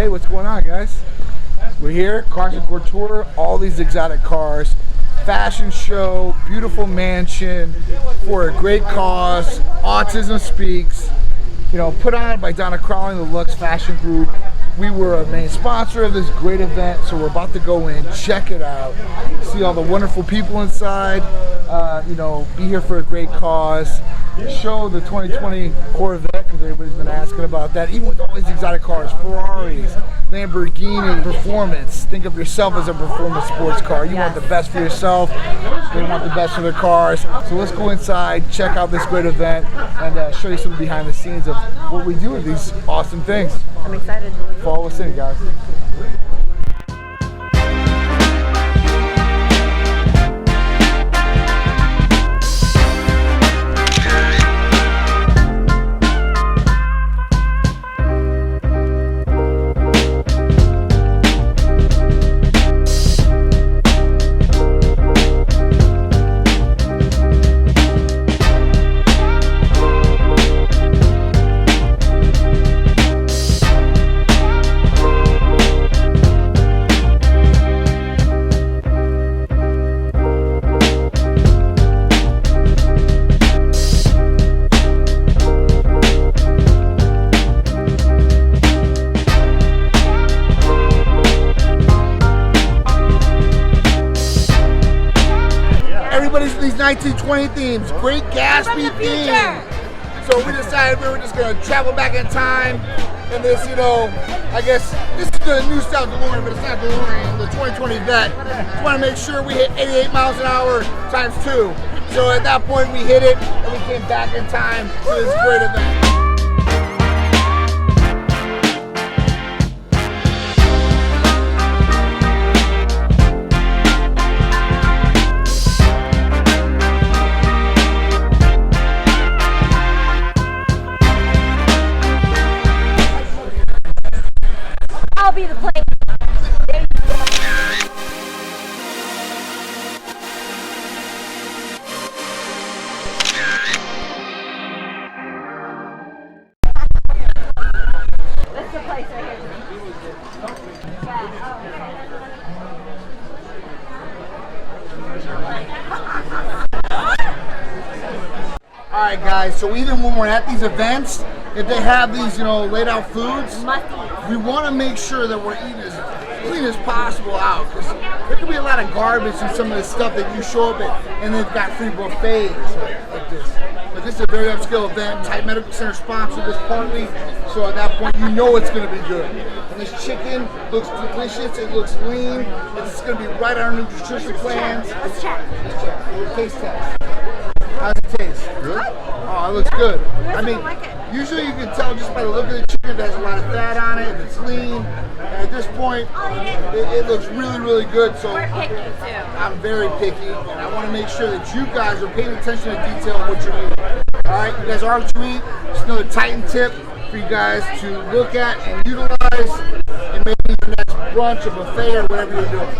Hey, what's going on, guys? We're here, Cars and Couture, all these exotic cars, fashion show, beautiful mansion for a great cause. Autism Speaks, put on by Donna Crowley, the Lux Fashion Group. We were a main sponsor of this great event, so we're about to go in, check it out, see all the wonderful people inside, be here for a great cause. Show the 2020 Corvette, because everybody's been asking about that. Even with all these exotic cars, Ferraris, Lamborghini, performance. Think of yourself as a performance sports car. You want the best for yourself. They want the best for their cars. So let's go inside, check out this great event, and show you some behind the scenes of what we do with these awesome things. I'm excited. Follow us in, guys. Everybody's in these 1920 themes, great Gatsby themes. So we decided we were just gonna travel back in time in this, I guess this is the new style DeLorean, but it's not DeLorean, the 2020 Vet. Just wanna make sure we hit 88 miles an hour times 2. So at that point we hit it and we came back in time to this great event. I'll be the plane. There you go. That's the place right here. Alright guys, so even when we're at these events, if they have these, laid out foods, we want to make sure that we're eating as clean as possible out, because there can be a lot of garbage in some of the stuff that you show up at, and they've got free buffets like this. But this is a very upscale event. Type Medical Center sponsored this partly, so at that point you know it's going to be good. And this chicken looks delicious, it looks lean, it's going to be right on our nutrition plans. Let's check. Taste test. How's it taste? Good. Oh, it looks good. I mean, usually you can tell just by the look of the chicken if it has a lot of fat on it, if it's lean. And at this point, it looks really, really good. So we're picky too. I'm very picky, and I want to make sure that you guys are paying attention to detail of what you're eating. All right, you guys are what you eat. Just another Titan tip for you guys to look at and utilize, and maybe your next brunch or buffet or whatever you're doing.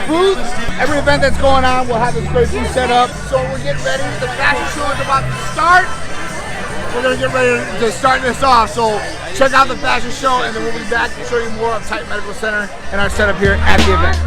Booth. Every event that's going on, we'll have this great booth set up. So we're getting ready. The fashion show is about to start. We're going to get ready to start this off. So check out the fashion show, and then we'll be back to show you more of Type Medical Center and our setup here at the event.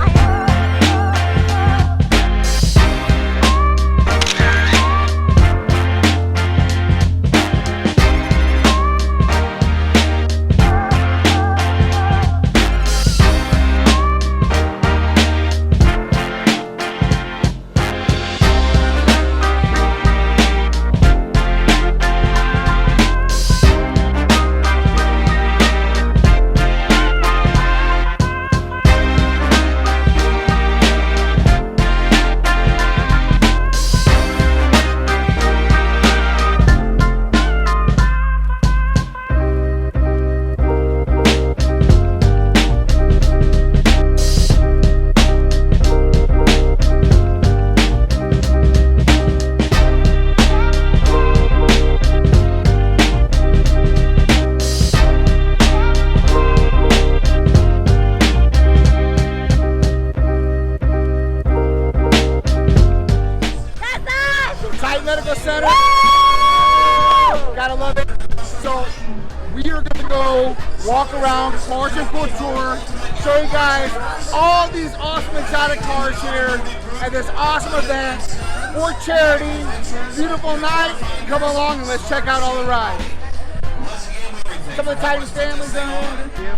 Center. Gotta love it. So we are gonna go walk around Couture, show you guys all these awesome exotic cars here at this awesome event for charity. Beautiful night. Come along and let's check out all the rides. Some of the tightest families in here.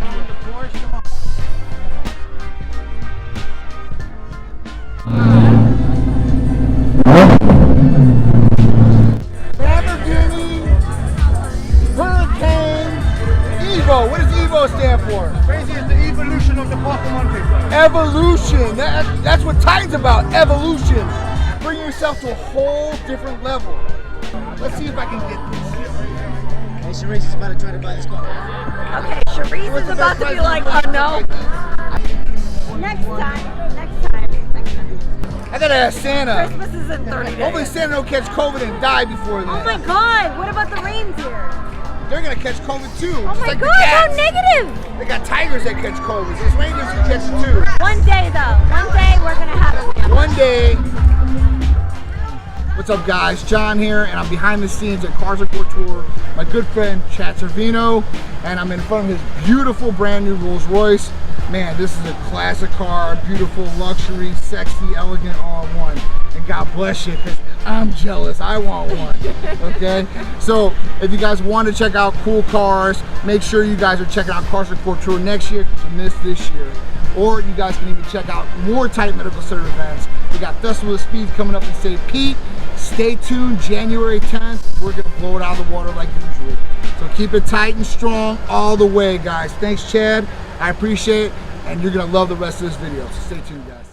Lamborghini Hurricane Evo. What does Evo stand for? Crazy is the evolution of the Pokemon game. Evolution. That's what Titan's about. Evolution. Bring yourself to a whole different level. Let's see if I can get this. Hey, Sharice is about to try to buy this car. Okay, Sharice is about to be like, oh no. Next time. I gotta ask Santa. Christmas is in 30 days. Hopefully Santa don't catch COVID and die before then. Oh my God, what about the reindeer? They're gonna catch COVID too. Oh just my like the God, how cats. negative. They got tigers that catch COVID. Those reindeers can catch it too. One day though, one day we're gonna have it. One day. What's up guys, John here, and I'm behind the scenes at Couture. My good friend Chad Servino, and I'm in front of his beautiful brand new Rolls Royce. Man, this is a classic car, beautiful, luxury, sexy, elegant, all in one. And God bless you, because I'm jealous, I want one, okay? So, if you guys want to check out cool cars, make sure you guys are checking out Couture next year, because you missed this year. Or you guys can even check out more Titan Medical Center events. We got Festival of Speed coming up in St. Pete. Stay tuned, January 10th. We're gonna blow it out of the water like usual. So keep it tight and strong all the way, guys. Thanks, Chad. I appreciate it, and you're gonna love the rest of this video. So stay tuned, guys.